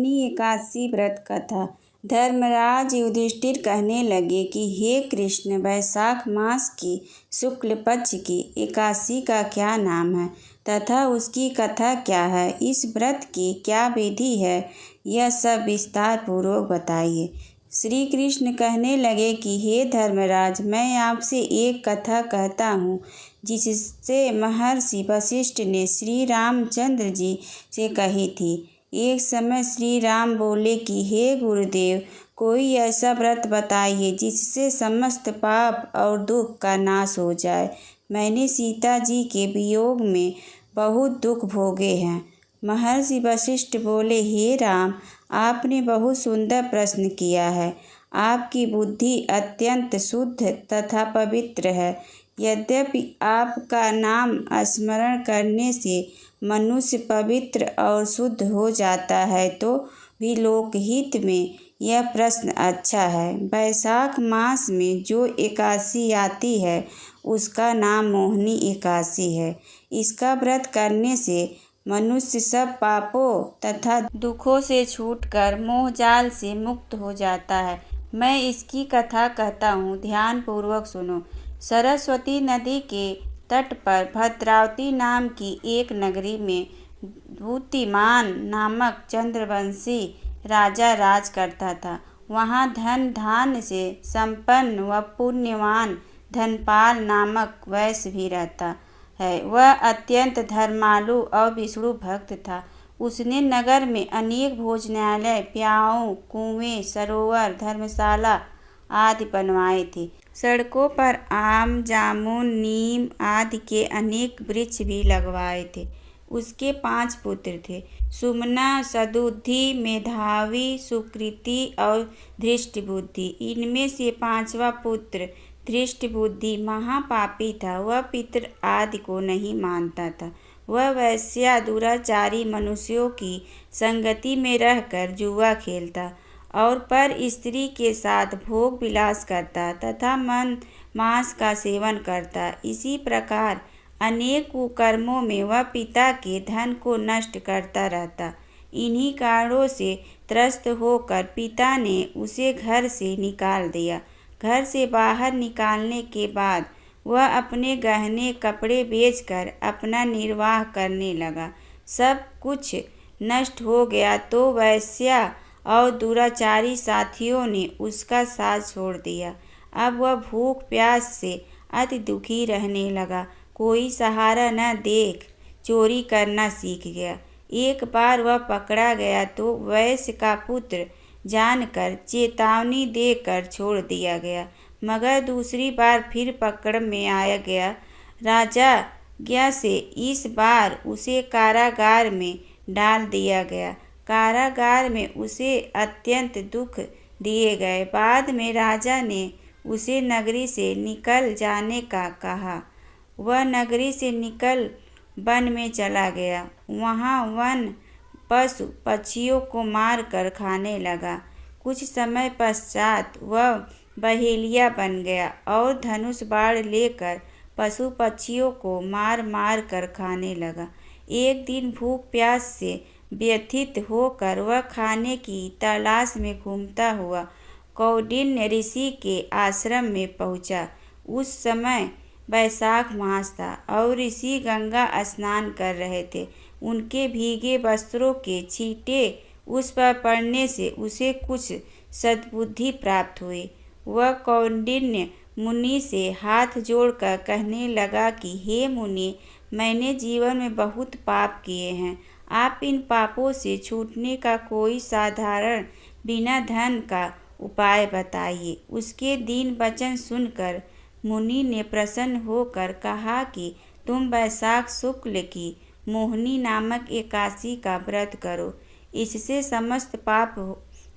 मोहिनी एकादशी व्रत कथा। धर्मराज युधिष्ठिर कहने लगे कि हे कृष्ण, वैशाख मास की शुक्ल पक्ष की एकादशी का क्या नाम है तथा उसकी कथा क्या है? इस व्रत की क्या विधि है? यह सब विस्तार पूर्वक बताइए। श्री कृष्ण कहने लगे कि हे धर्मराज, मैं आपसे एक कथा कहता हूँ जिससे महर्षि वशिष्ठ ने श्री रामचंद्र जी से कही थी। एक समय श्री राम बोले कि हे गुरुदेव, कोई ऐसा व्रत बताइए जिससे समस्त पाप और दुख का नाश हो जाए। मैंने सीता जी के वियोग में बहुत दुख भोगे हैं। महर्षि वशिष्ठ बोले, हे राम, आपने बहुत सुंदर प्रश्न किया है। आपकी बुद्धि अत्यंत शुद्ध तथा पवित्र है। यद्यपि आपका नाम स्मरण करने से मनुष्य पवित्र और शुद्ध हो जाता है, तो भी लोकहित में यह प्रश्न अच्छा है। वैशाख मास में जो एकादशी आती है उसका नाम मोहिनी एकादशी है। इसका व्रत करने से मनुष्य सब पापों तथा दुखों से छूटकर मोहजाल से मुक्त हो जाता है। मैं इसकी कथा कहता हूँ, ध्यान पूर्वक सुनो। सरस्वती नदी के तट पर भद्रावती नाम की एक नगरी में द्युतिमान नामक चंद्रवंशी राजा राज करता था। वहाँ धन धान्य से संपन्न व पुण्यवान धनपाल नामक वैश्य भी रहता है। वह अत्यंत धर्मालु और विष्णु भक्त था। उसने नगर में अनेक भोजनालय, प्याऊ, कुएं, सरोवर, धर्मशाला आदि बनवाए थे। सड़कों पर आम, जामुन, नीम आदि के अनेक वृक्ष भी लगवाए थे। उसके 5 पुत्र थे, सुमना, सदुद्धि, मेधावी, सुकृति और धृष्टबुद्धि। इनमें से 5वां पुत्र धृष्टबुद्धि महापापी था। वह पितृ आदि को नहीं मानता था। वह वैश्या दुराचारी मनुष्यों की संगति में रहकर जुआ खेलता और पर स्त्री के साथ भोग विलास करता तथा मांस का सेवन करता। इसी प्रकार अनेक कुकर्मों में वह पिता के धन को नष्ट करता रहता। इन्हीं कारणों से त्रस्त होकर पिता ने उसे घर से निकाल दिया। घर से बाहर निकालने के बाद वह अपने गहने कपड़े बेचकर अपना निर्वाह करने लगा। सब कुछ नष्ट हो गया तो वैश्या और दुराचारी साथियों ने उसका साथ छोड़ दिया। अब वह भूख प्यास से अति दुखी रहने लगा। कोई सहारा न देख चोरी करना सीख गया। एक बार वह पकड़ा गया तो वैश्य का पुत्र जानकर चेतावनी देकर छोड़ दिया गया, मगर दूसरी बार फिर पकड़ में आया गया। राजा से इस बार उसे कारागार में डाल दिया गया। कारागार में उसे अत्यंत दुख दिए गए। बाद में राजा ने उसे नगरी से निकल जाने का कहा। वह नगरी से निकल वन में चला गया। वहाँ वन पशु पक्षियों को मार कर खाने लगा। कुछ समय पश्चात वह बहेलिया बन गया और धनुष बाण लेकर पशु पक्षियों को मार मार कर खाने लगा। एक दिन भूख प्यास से व्यथित होकर वह खाने की तलाश में घूमता हुआ कौंडिन्य ऋषि के आश्रम में पहुंचा। उस समय वैशाख मास था और ऋषि गंगा स्नान कर रहे थे। उनके भीगे वस्त्रों के छींटे उस पर पड़ने से उसे कुछ सद्बुद्धि प्राप्त हुई। वह कौंडिन्य मुनि से हाथ जोड़कर कहने लगा कि हे मुनि, मैंने जीवन में बहुत पाप किए हैं। आप इन पापों से छूटने का कोई साधारण बिना धन का उपाय बताइए। उसके दीन वचन सुनकर मुनि ने प्रसन्न होकर कहा कि तुम वैशाख शुक्ल की मोहिनी नामक एकादशी का व्रत करो, इससे समस्त पाप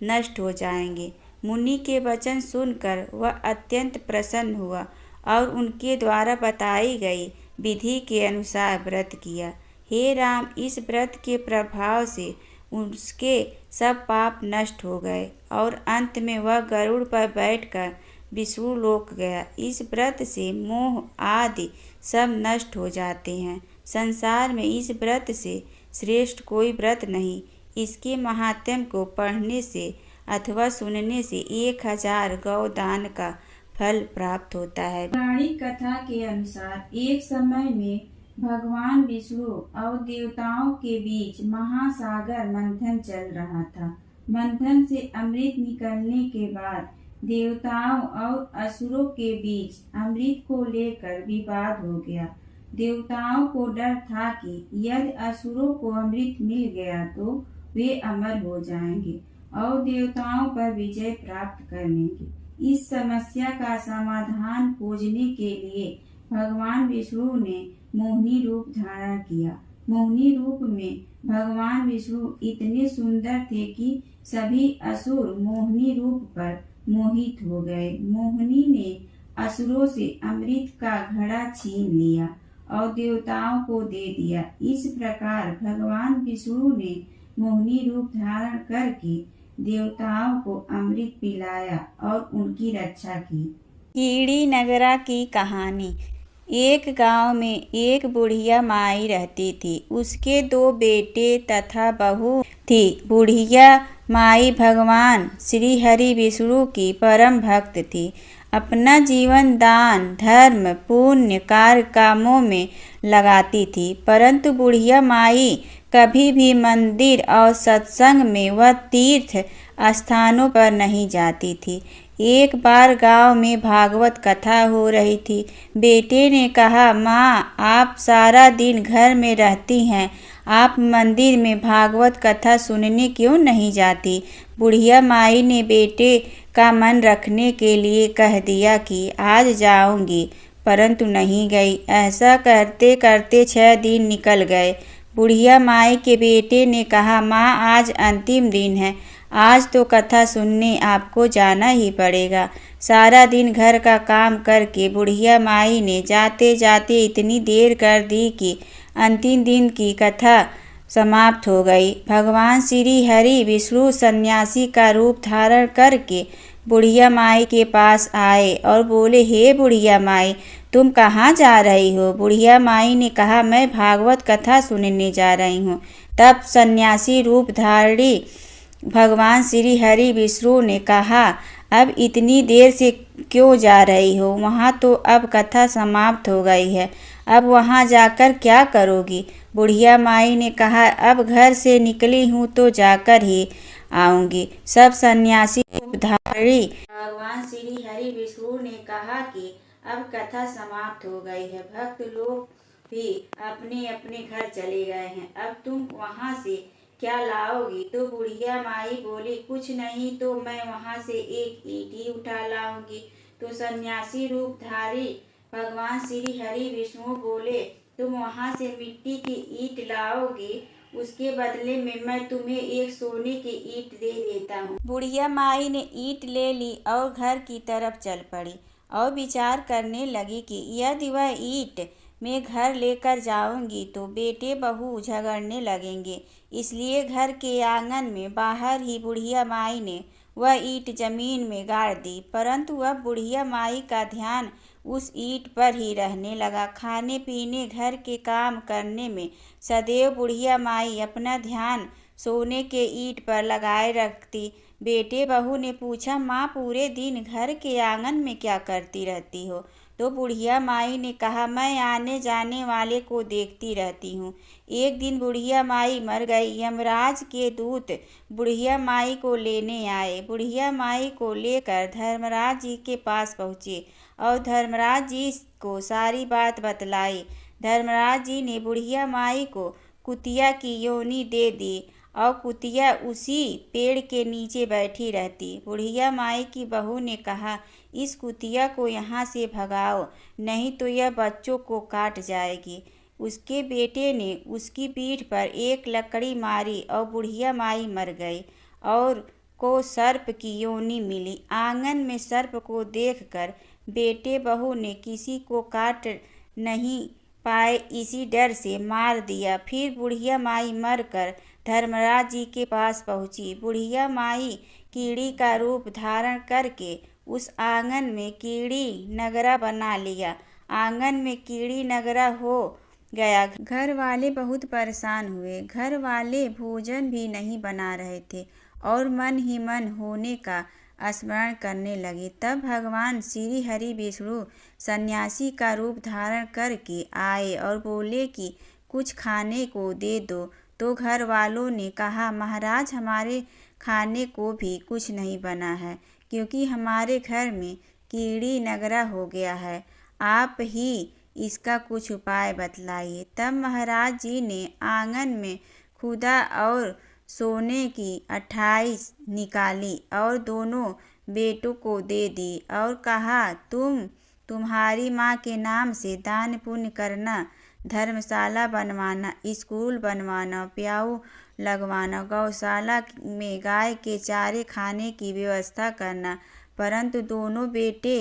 नष्ट हो जाएंगे। मुनि के वचन सुनकर वह अत्यंत प्रसन्न हुआ और उनके द्वारा बताई गई विधि के अनुसार व्रत किया। हे राम, इस व्रत के प्रभाव से उसके सब पाप नष्ट हो गए और अंत में वह गरुड़ पर बैठकर विष्णु लोक गया। इस व्रत से मोह आदि सब नष्ट हो जाते हैं। संसार में इस व्रत से श्रेष्ठ कोई व्रत नहीं। इसके महात्म्य को पढ़ने से अथवा सुनने से 1000 गौदान का फल प्राप्त होता है। पौराणिक कथा के अनुसार एक समय में भगवान विष्णु और देवताओं के बीच महासागर मंथन चल रहा था। मंथन से अमृत निकलने के बाद देवताओं और असुरों के बीच अमृत को लेकर विवाद हो गया। देवताओं को डर था कि यदि असुरों को अमृत मिल गया तो वे अमर हो जाएंगे और देवताओं पर विजय प्राप्त कर लेंगे। इस समस्या का समाधान खोजने के लिए भगवान विष्णु ने मोहिनी रूप धारण किया। मोहिनी रूप में भगवान विष्णु इतने सुंदर थे कि सभी असुर मोहिनी रूप पर मोहित हो गए। मोहिनी ने असुरों से अमृत का घड़ा छीन लिया और देवताओं को दे दिया। इस प्रकार भगवान विष्णु ने मोहिनी रूप धारण करके देवताओं को अमृत पिलाया और उनकी रक्षा की। कीड़ी नगरा की कहानी। एक गांव में एक बुढ़िया माई रहती थी। उसके 2 बेटे तथा बहू थी। बुढ़िया माई भगवान श्री हरि विष्णु की परम भक्त थी। अपना जीवन दान धर्म पुण्य कार्य कामों में लगाती थी, परंतु बुढ़िया माई कभी भी मंदिर और सत्संग में व तीर्थ स्थानों पर नहीं जाती थी। एक बार गांव में भागवत कथा हो रही थी। बेटे ने कहा, माँ आप सारा दिन घर में रहती हैं, आप मंदिर में भागवत कथा सुनने क्यों नहीं जाती? बुढ़िया माई ने बेटे का मन रखने के लिए कह दिया कि आज जाऊंगी, परंतु नहीं गई। ऐसा करते करते 6 दिन निकल गए। बुढ़िया माई के बेटे ने कहा, माँ आज अंतिम दिन है, आज तो कथा सुनने आपको जाना ही पड़ेगा। सारा दिन घर का काम करके बुढ़िया माई ने जाते जाते इतनी देर कर दी कि अंतिम दिन की कथा समाप्त हो गई। भगवान श्री हरि विष्णु सन्यासी का रूप धारण करके बुढ़िया माई के पास आए और बोले, हे बुढ़िया माई तुम कहाँ जा रही हो? बुढ़िया माई ने कहा, मैं भागवत कथा सुनने जा रही हूँ। तब सन्यासी रूप धारी भगवान श्री हरि विष्णु ने कहा, अब इतनी देर से क्यों जा रही हो? वहाँ तो अब कथा समाप्त हो गई है, अब वहाँ जाकर क्या करोगी? बुढ़िया माई ने कहा, अब घर से निकली हूँ तो जाकर ही आऊंगी। सब सन्यासी रूपधारी भगवान श्री हरि विष्णु ने कहा कि अब कथा समाप्त हो गई है, भक्त लोग भी अपने अपने घर चले गए हैं, अब तुम वहाँ से क्या लाओगी? तो बुढ़िया माई बोली, कुछ नहीं तो मैं वहाँ से एक ईंट ही उठा लाऊंगी। तो सन्यासी रूपधारी भगवान श्री हरि विष्णु बोले, तुम वहाँ से मिट्टी की ईंट लाओगी, उसके बदले में मैं तुम्हें एक सोने की ईंट दे देता हूँ। बुढ़िया माई ने ईंट ले ली और घर की तरफ चल पड़ी और विचार करने लगी कि यदि वह ईंट मैं घर लेकर जाऊंगी तो बेटे बहू झगड़ने लगेंगे। इसलिए घर के आंगन में बाहर ही बुढ़िया माई ने वह ईंट जमीन में गाड़ दी। परंतु अब बुढ़िया माई का ध्यान उस ईंट पर ही रहने लगा। खाने पीने घर के काम करने में सदैव बुढ़िया माई अपना ध्यान सोने के ईंट पर लगाए रखती। बेटे बहू ने पूछा, माँ पूरे दिन घर के आंगन में क्या करती रहती हो? तो बुढ़िया माई ने कहा, मैं आने जाने वाले को देखती रहती हूँ। एक दिन बुढ़िया माई मर गई। यमराज के दूत बुढ़िया माई को लेने आए। बुढ़िया माई को लेकर धर्मराज जी के पास पहुँचे और धर्मराज जी को सारी बात बतलाई। धर्मराज जी ने बुढ़िया माई को कुतिया की योनि दे दी और कुतिया उसी पेड़ के नीचे बैठी रहती। बुढ़िया माई की बहू ने कहा, इस कुतिया को यहाँ से भगाओ, नहीं तो यह बच्चों को काट जाएगी। उसके बेटे ने उसकी पीठ पर एक लकड़ी मारी और बुढ़िया माई मर गई और को सर्प की योनि मिली। आंगन में सर्प को देखकर बेटे बहू ने किसी को काट नहीं पाए इसी डर से मार दिया। फिर बुढ़िया माई मरकर धर्मराज जी के पास पहुंची। बुढ़िया माई कीड़ी का रूप धारण करके उस आंगन में कीड़ी नगरा बना लिया। आंगन में कीड़ी नगरा हो गया। घर वाले बहुत परेशान हुए। घर वाले भोजन भी नहीं बना रहे थे और मन ही मन होने का स्मरण करने लगे। तब भगवान श्री हरि विष्णु सन्यासी का रूप धारण करके आए और बोले कि कुछ खाने को दे दो। तो घर वालों ने कहा, महाराज, हमारे खाने को भी कुछ नहीं बना है, क्योंकि हमारे घर में कीड़ी नगरा हो गया है। आप ही इसका कुछ उपाय बतलाइए। तब महाराज जी ने आंगन में खुदा और सोने की 28 निकाली और दोनों बेटों को दे दी और कहा, तुम्हारी माँ के नाम से दान पुण्य करना, धर्मशाला बनवाना, स्कूल बनवाना, प्याऊ लगवाना, गौशाला में गाय के चारे खाने की व्यवस्था करना। परंतु दोनों बेटे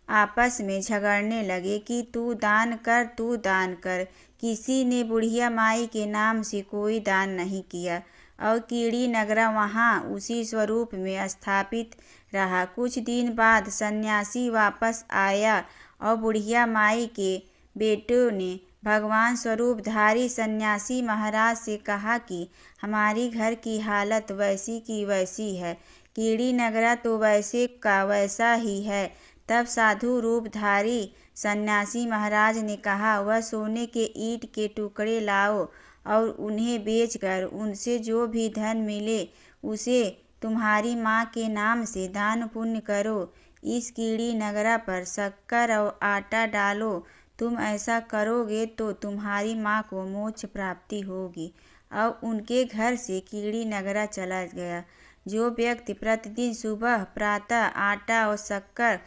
आपस में झगड़ने लगे कि तू दान कर, तू दान कर। किसी ने बुढ़िया माई के नाम से कोई दान नहीं किया और कीड़ी नगरा वहाँ उसी स्वरूप में स्थापित रहा। कुछ दिन बाद सन्यासी वापस आया और बुढ़िया माई के बेटों ने भगवान स्वरूपधारी सन्यासी महाराज से कहा कि हमारी घर की हालत वैसी की वैसी है, कीड़ी नगरा तो वैसे का वैसा ही है। तब साधु रूपधारी सन्यासी महाराज ने कहा, वह सोने के ईंट के टुकड़े लाओ और उन्हें बेचकर उनसे जो भी धन मिले उसे तुम्हारी माँ के नाम से दान पुण्य करो। इस कीड़ी नगरा पर शक्कर और आटा डालो। तुम ऐसा करोगे तो तुम्हारी माँ को मोक्ष प्राप्ति होगी। और उनके घर से कीड़ी नगरा चला गया। जो व्यक्ति प्रतिदिन सुबह प्रातः आटा और शक्कर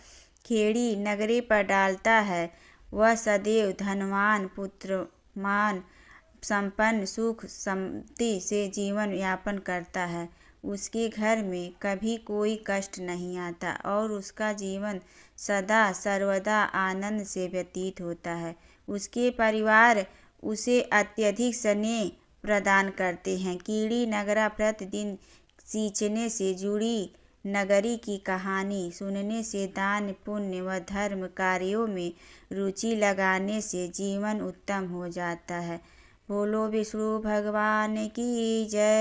कीड़ी नगरे पर डालता है, वह सदैव धनवान, पुत्रवान, संपन्न, सुख समृद्धि से जीवन यापन करता है। उसके घर में कभी कोई कष्ट नहीं आता और उसका जीवन सदा सर्वदा आनंद से व्यतीत होता है। उसके परिवार उसे अत्यधिक स्नेह प्रदान करते हैं। कीड़ी नगरा प्रतिदिन सींचने से जुड़ी नगरी की कहानी सुनने से, दान पुण्य व धर्म कार्यों में रुचि लगाने से जीवन उत्तम हो जाता है। बोलो विष्णु भगवान की जय।